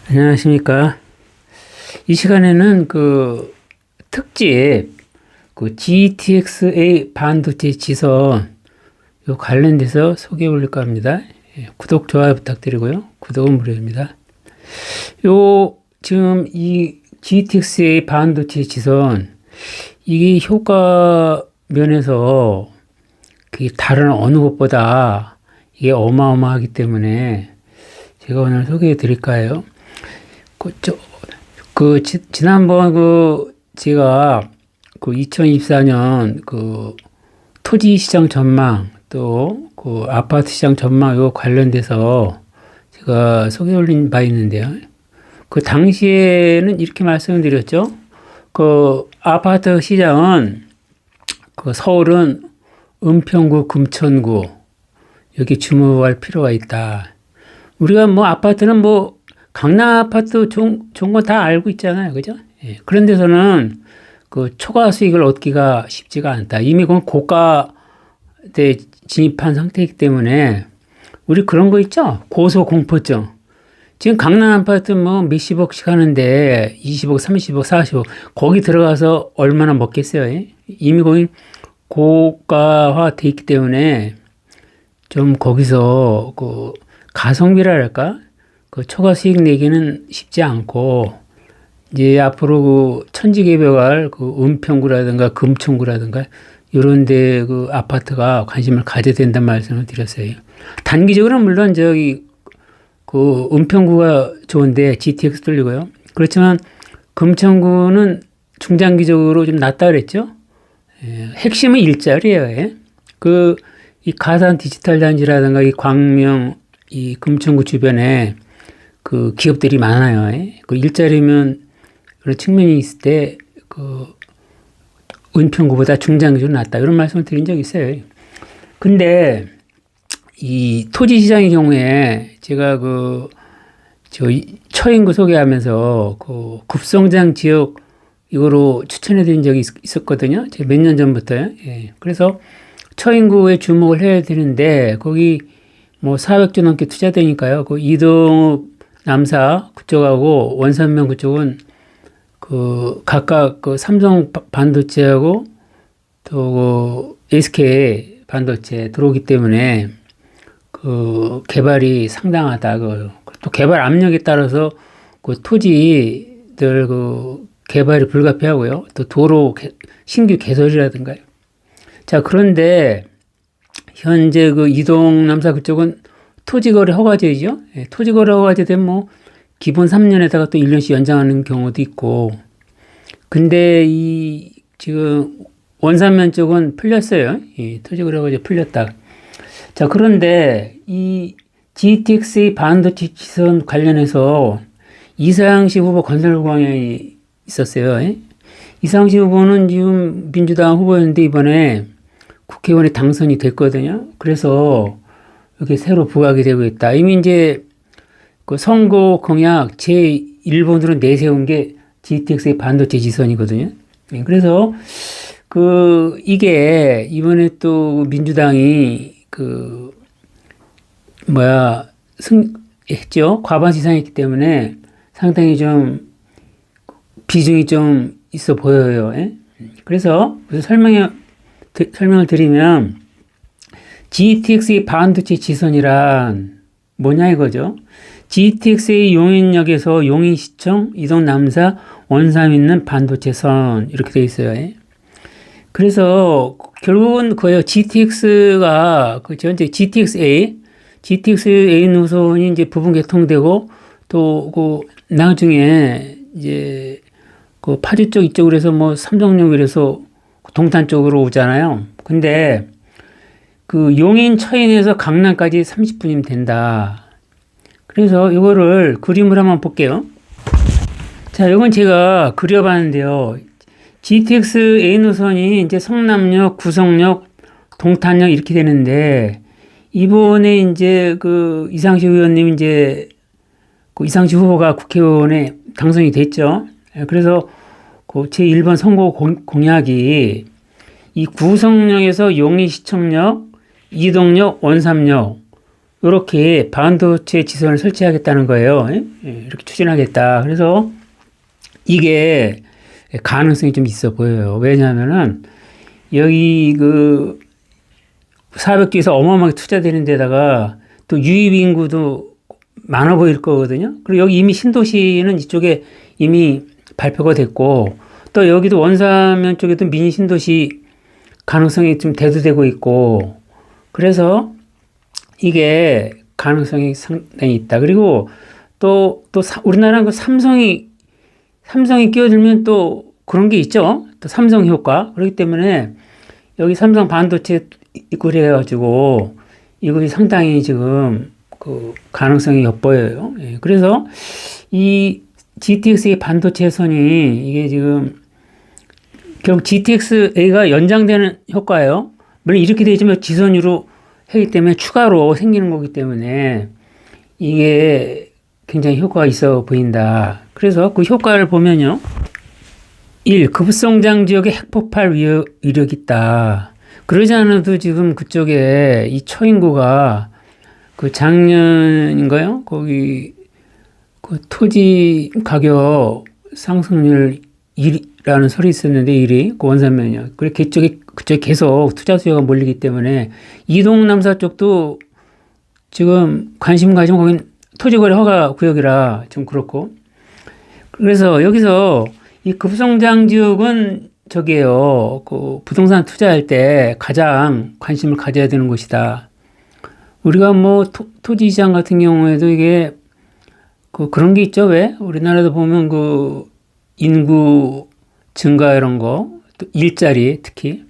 안녕하십니까. 이 시간에는 특집, GTX-A 반도체 지선, 요 관련돼서 소개해 볼까 합니다. 구독, 좋아요 부탁드리고요. 구독은 무료입니다. 지금 이 GTX-A 반도체 지선, 이게 효과 면에서 다른 어느 것보다 이게 어마어마하기 때문에 제가 오늘 소개해 드릴까요? 지난번 제가 2024년 토지 시장 전망 또 아파트 시장 전망 요 관련돼서 제가 소개 올린 바 있는데요. 그 당시에는 이렇게 말씀을 드렸죠. 아파트 시장은 서울은 은평구, 금천구 여기 주목할 필요가 있다. 우리가 아파트는 강남 아파트 좋은 거 다 알고 있잖아요. 그죠? 예. 그런 데서는 초과 수익을 얻기가 쉽지가 않다. 이미 고가에 진입한 상태이기 때문에 우리 그런 거 있죠? 고소 공포증. 지금 강남 아파트 몇십억씩 하는데 20억, 30억, 40억 거기 들어가서 얼마나 먹겠어요? 예? 이미 거기 고가화 돼 있기 때문에 좀 거기서 가성비랄까? 초과 수익 내기는 쉽지 않고, 이제 앞으로 천지개벽할 은평구라든가 금천구라든가, 이런 데 아파트가 관심을 가져야 된다는 말씀을 드렸어요. 단기적으로는 물론 은평구가 좋은데 GTX 뚫리고요. 그렇지만 금천구는 중장기적으로 좀 낫다 그랬죠? 예, 핵심은 일자리예요. 예. 이 가산 디지털 단지라든가 이 광명, 이 금천구 주변에 기업들이 많아요. 일자리면 그런 측면이 있을 때 은평구보다 중장기적으로 낫다 이런 말씀을 드린 적이 있어요. 근데 이 토지 시장의 경우에 제가 처인구 소개하면서 급성장 지역 이거로 추천해 드린 적이 있었거든요. 제가 몇 년 전부터요. 예. 그래서 처인구에 주목을 해야 되는데 거기 400조 넘게 투자되니까요. 이동읍 남사 그쪽하고 원산면 그쪽은 각각 삼성 반도체하고 또 SK 반도체 들어오기 때문에 개발이 상당하다. 또 개발 압력에 따라서 토지들 개발이 불가피하고요. 또 도로 신규 개설이라든가요. 자, 그런데 현재 이동 남사 그쪽은 토지거래 허가제이죠. 예, 토지거래 허가제 되면 기본 3년에다가 또 1년씩 연장하는 경우도 있고. 근데 지금 원산면 쪽은 풀렸어요. 예, 토지거래 허가제 풀렸다. 자, 그런데 이 GTX 반도체 지선 관련해서 이상식 후보 건설광양이 있었어요. 예? 이상식 후보는 지금 민주당 후보였는데 이번에 국회의원에 당선이 됐거든요. 그래서 이렇게 새로 부각이 되고 있다. 이미 이제 선거 공약 제1번으로 내세운 게 GTX의 반도체 지선이거든요. 그래서 이게 이번에 또 민주당이 했죠. 과반 이상했기 때문에 상당히 좀 비중이 좀 있어 보여요. 예? 그래서 설명을 드리면 GTX의 반도체 지선이란 뭐냐 이거죠. GTX의 용인역에서 용인시청, 이동 남사, 원삼 있는 반도체선 이렇게 되어 있어요. 예? 그래서 결국은 GTX가 현재 GTX-A 노선이 이제 부분 개통되고 또 나중에 이제 파주 쪽 이쪽으로 해서 삼성역 이래서 동탄 쪽으로 오잖아요. 근데 용인 처인에서 강남까지 30분이면 된다. 그래서 이거를 그림을 한번 볼게요. 자, 이건 제가 그려봤는데요. GTX A 노선이 이제 성남역, 구성역, 동탄역 이렇게 되는데 이번에 이제 이상식 의원님 이제 이상식 후보가 국회의원에 당선이 됐죠. 그래서 제1번 선거 공약이 이 구성역에서 용인시청역, 이동역, 원삼역 이렇게 반도체 지선을 설치하겠다는 거예요. 예? 예, 이렇게 추진하겠다. 그래서 이게 가능성이 좀 있어 보여요. 왜냐하면은 여기 그 400기에서 어마어마하게 투자되는 데다가 또 유입 인구도 많아 보일 거거든요. 그리고 여기 이미 신도시는 이쪽에 이미 발표가 됐고 또 여기도 원사면 쪽에도 미니 신도시 가능성이 좀 대두되고 있고 그래서 이게 가능성이 상당히 있다. 그리고 또 우리나라는 그 삼성이 끼어들면 또 그런 게 있죠. 또 삼성 효과. 그렇기 때문에 여기 삼성 반도체 이끌이 해가지고 이것이 상당히 지금 그 가능성이 엿보여요. 예. 그래서 이 GTX의 반도체 선이 이게 지금 결국 GTX-A가 연장되는 효과예요. 물론 이렇게 되지만 지선으로 하기 때문에 추가로 생기는 거기 때문에 이게 굉장히 효과가 있어 보인다. 그래서 그 효과를 보면요. 1. 급성장 지역에 핵폭발 위력이 있다. 그러지 않아도 지금 그쪽에 이 초인구가 그 작년인가요? 거기 그 토지 가격 상승률 1위라는 설이 있었는데 1위 그 원산면이요. 그렇게 그쪽에 계속 투자 수요가 몰리기 때문에 이동남사 쪽도 지금 관심 가지고 거긴 토지거래 허가 구역이라 좀 그렇고 그래서 여기서 이 급성장 지역은 저기에요. 그 부동산 투자할 때 가장 관심을 가져야 되는 곳이다. 우리가 뭐 토지 시장 같은 경우에도 이게 그런 게 있죠. 왜? 우리나라도 보면 그 인구 증가 이런 거, 또 일자리 특히.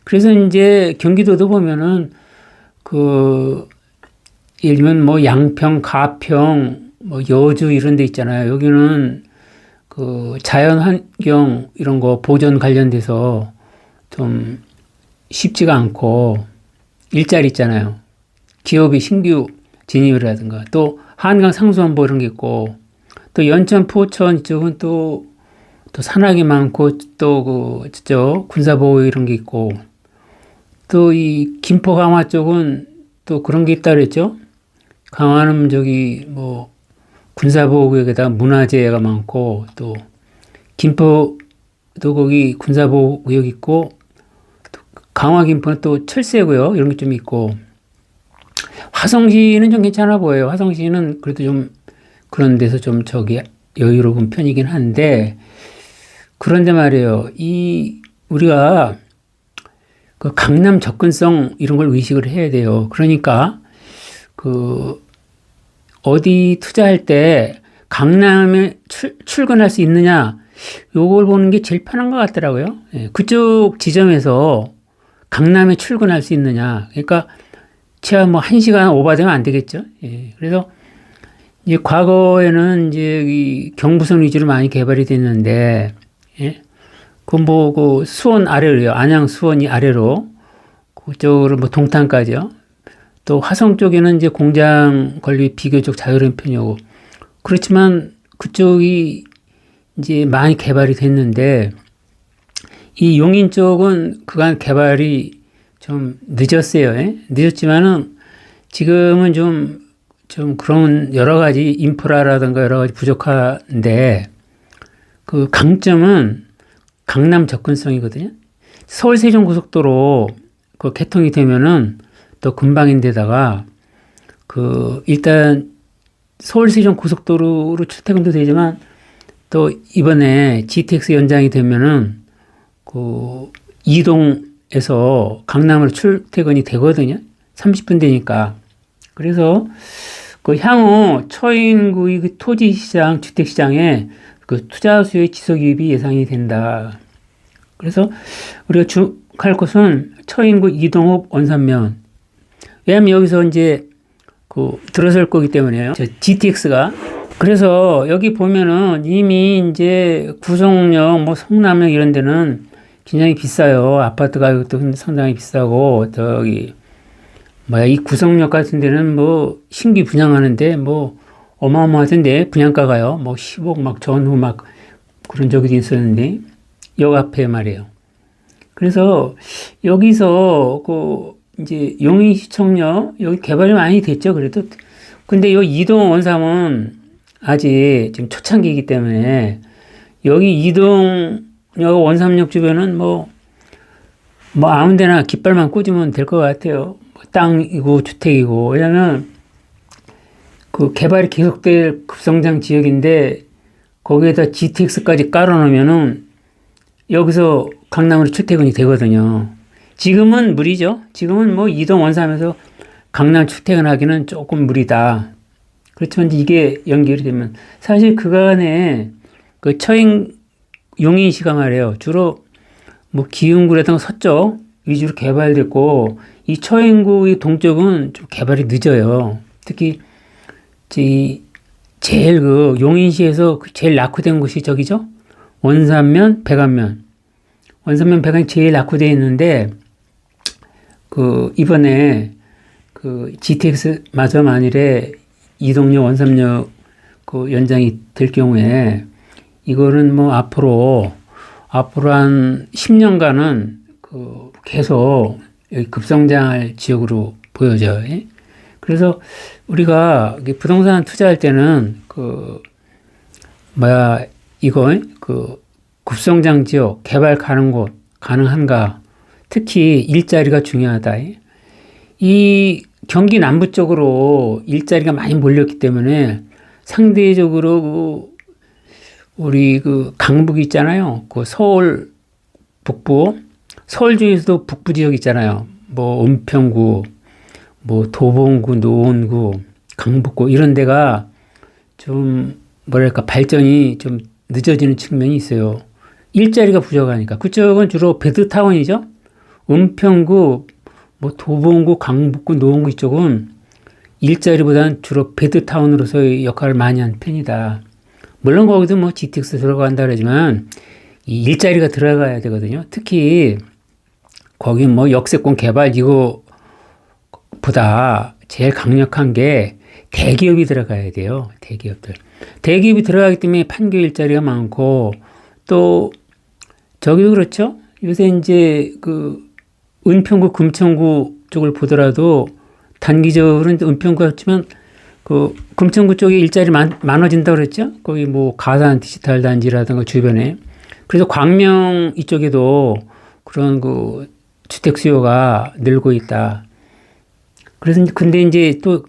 그래서 이제 경기도도 보면은 예를 들면 뭐 양평, 가평, 뭐 여주 이런 데 있잖아요. 여기는 그 자연 환경 이런 거 보존 관련돼서 좀 쉽지가 않고 일자리 있잖아요. 기업이 신규 진입이라든가 또 한강 상수원보 이런 게 있고 또 연천, 포천 이쪽은 또 산악이 많고 또 저쪽 군사보호 이런 게 있고 또 이 김포 강화 쪽은 또 그런 게 있다 그랬죠. 강화는 저기 뭐 군사보호구역에다가 문화재가 많고 또 김포도 거기 군사보호구역 있고 또 강화 김포는 또 철새구역 이런 게 좀 있고 화성시는 좀 괜찮아 보여요. 화성시는 그래도 좀 그런 데서 좀 저기 여유로운 편이긴 한데 그런데 말이에요. 우리가 그 강남 접근성 이런 걸 의식을 해야 돼요. 그러니까 어디 투자할 때 강남에 출근할 수 있느냐 요걸 보는 게 제일 편한 것 같더라고요. 예, 그쪽 지점에서 강남에 출근할 수 있느냐. 그러니까 최하 뭐 1시간 오버되면 안 되겠죠. 예, 그래서 이제 과거에는 이제 이 경부선 위주로 많이 개발이 됐는데, 예, 그 수원 아래로요. 안양 수원이 아래로 그쪽으로 뭐 동탄까지요. 또 화성 쪽에는 이제 공장 건립이 비교적 자유로운 편이고 그렇지만 그쪽이 이제 많이 개발이 됐는데 이 용인 쪽은 그간 개발이 좀 늦었어요. 예? 늦었지만은 지금은 좀 그런 여러 가지 인프라라든가 여러 가지 부족한데 그 강점은 강남 접근성이거든요. 서울 세종 고속도로 그 개통이 되면은 또 금방인데다가 일단 서울 세종 고속도로로 출퇴근도 되지만 또 이번에 GTX 연장이 되면은 이동에서 강남으로 출퇴근이 되거든요. 30분 되니까. 그래서 향후 초인구 토지 시장, 주택 시장에 투자 수요의 지속 유입이 예상이 된다. 그래서 우리가 주목할 것은 초인구 이동업 원산면. 왜냐면 여기서 이제 들어설 거기 때문에요. GTX가. 그래서 여기 보면은 이미 이제 구성역, 뭐 성남역 이런 데는 굉장히 비싸요. 아파트 가격도 상당히 비싸고, 이 구성역 같은 데는 뭐 신규 분양하는데 뭐 어마어마하던데 분양가가요. 뭐 10억 막 전후 막 그런 적이 있었는데, 역 앞에 말이에요. 그래서 여기서 이제 용인시청역 여기 개발이 많이 됐죠. 그래도 근데 요 이동 원삼은 아직 지금 초창기이기 때문에 여기 이동역 원삼역 주변은 뭐 아무데나 깃발만 꽂으면 될 것 같아요. 땅이고 주택이고 왜냐면 그 개발이 계속될 급성장 지역인데 거기에다 GTX까지 깔아놓으면은 여기서 강남으로 출퇴근이 되거든요. 지금은 무리죠. 지금은 뭐 이동 원삼에서 강남 출퇴근하기는 조금 무리다. 그렇지만 이게 연결이 되면 사실 그간에 그 용인시가 말이에요. 주로 뭐 기흥구라든가 서쪽 위주로 개발됐고 이 처인구의 동쪽은 좀 개발이 늦어요. 특히 제일 그 용인시에서 제일 낙후된 곳이 저기죠. 원산면, 백안면. 원산면, 백안이 제일 낙후되어 있는데 그 이번에 그 GTX 마저 만일에 이동역 원삼역 그 연장이 될 경우에 이거는 뭐 앞으로 한 10년간은 그 계속 급성장할 지역으로 보여져요. 그래서 우리가 부동산 투자할 때는 그 급성장 지역 개발 가능한가 특히 일자리가 중요하다. 이 경기 남부 쪽으로 일자리가 많이 몰렸기 때문에 상대적으로 우리 그 강북 있잖아요. 그 서울 북부, 서울 중에서도 북부 지역 있잖아요. 뭐 은평구, 뭐 도봉구, 노원구, 강북구 이런 데가 좀 뭐랄까 발전이 좀 늦어지는 측면이 있어요. 일자리가 부족하니까. 그쪽은 주로 베드타운이죠. 은평구, 뭐 도봉구, 강북구, 노원구 이쪽은 일자리보다는 주로 베드타운으로서의 역할을 많이 한 편이다. 물론 거기도 뭐 GTX 들어간다 그러지만 이 일자리가 들어가야 되거든요. 특히 거기 뭐 역세권 개발 이거보다 제일 강력한 게 대기업이 들어가야 돼요. 대기업이 들어가기 때문에 판교 일자리가 많고 또 저기도 그렇죠. 요새 이제 그 은평구, 금천구 쪽을 보더라도 단기적으로는 은평구 같지만 그 금천구 쪽에 일자리 많아진다고 그랬죠. 거기 뭐 가산 디지털 단지라든가 주변에. 그래서 광명 이쪽에도 그런 그 주택 수요가 늘고 있다. 그래서 근데 이제 또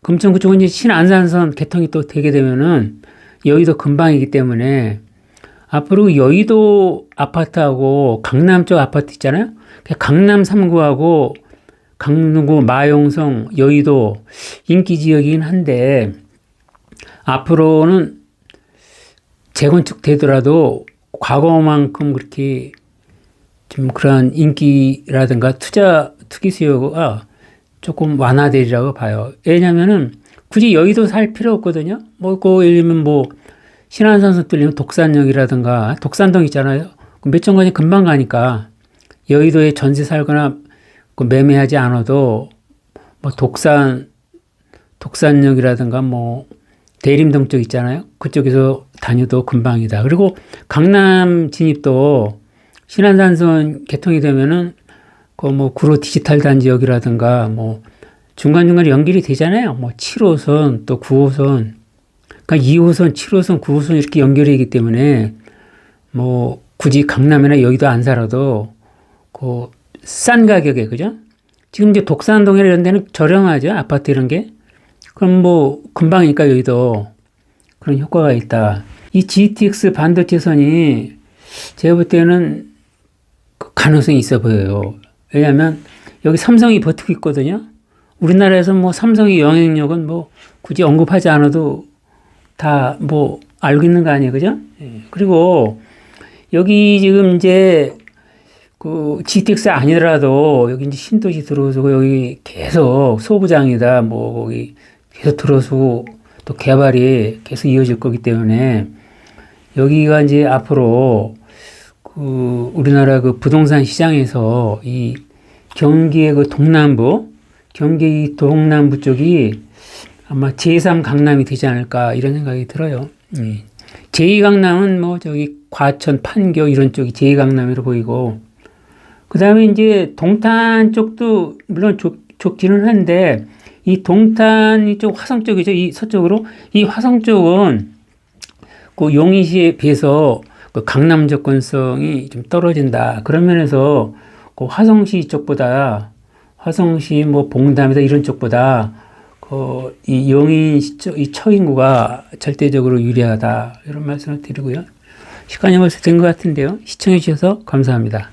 금천구 쪽은 이제 신안산선 개통이 또 되게 되면은 여의도 근방이기 때문에 앞으로 여의도 아파트하고 강남 쪽 아파트 있잖아요. 강남 3구하고 강릉구, 마용성, 여의도 인기 지역이긴 한데 앞으로는 재건축 되더라도 과거만큼 그렇게 좀 그런 인기라든가 투기 수요가 조금 완화되리라고 봐요. 왜냐면은 굳이 여의도 살 필요 없거든요. 뭐, 예를 들면 뭐 신안산선 뚫리면 독산역이라든가 독산동 있잖아요. 몇 정거장 금방 가니까 여의도에 전세 살거나 매매하지 않아도 뭐 독산역이라든가 뭐 대림동 쪽 있잖아요. 그쪽에서 다녀도 금방이다. 그리고 강남 진입도 신안산선 개통이 되면은 그 뭐 구로 디지털 단지역이라든가 뭐 중간중간에 연결이 되잖아요. 뭐 7호선 또 9호선. 그러니까 2호선, 7호선, 9호선 이렇게 연결이 되기 때문에 뭐 굳이 강남이나 여의도 안 살아도 그 싼 가격에, 그죠? 지금 이제 독산동이나 이런 데는 저렴하죠. 아파트 이런 게. 그럼 뭐 금방이니까 여의도 그런 효과가 있다. 이 GTX 반도체선이 제가 볼 때는 그 가능성이 있어 보여요. 왜냐하면 여기 삼성이 버티고 있거든요. 우리나라에서 뭐 삼성의 영향력은 뭐 굳이 언급하지 않아도 다 뭐 알고 있는 거 아니에요. 그죠? 그리고 여기 지금 이제 그 GTX 아니더라도 여기 이제 신도시 들어서고 여기 계속 소부장이다 뭐 거기 계속 들어서고 또 개발이 계속 이어질 거기 때문에 여기가 이제 앞으로 그 우리나라 그 부동산 시장에서 이 경기의 그 경기 동남부 쪽이 아마 제3 강남이 되지 않을까 이런 생각이 들어요. 제2 강남은 뭐 저기 과천, 판교 이런 쪽이 제2 강남으로 보이고 그 다음에 이제 동탄 쪽도 물론 좋기는 한데, 이 동탄 이쪽 화성 쪽이죠. 이 서쪽으로. 이 화성 쪽은 그 용인시에 비해서 그 강남 접근성이 좀 떨어진다. 그런 면에서 그 화성시 쪽보다, 화성시 뭐 봉담이다 이런 쪽보다 이 용인시 쪽, 이 처인구가 절대적으로 유리하다. 이런 말씀을 드리고요. 시간이 벌써 된 것 같은데요. 시청해 주셔서 감사합니다.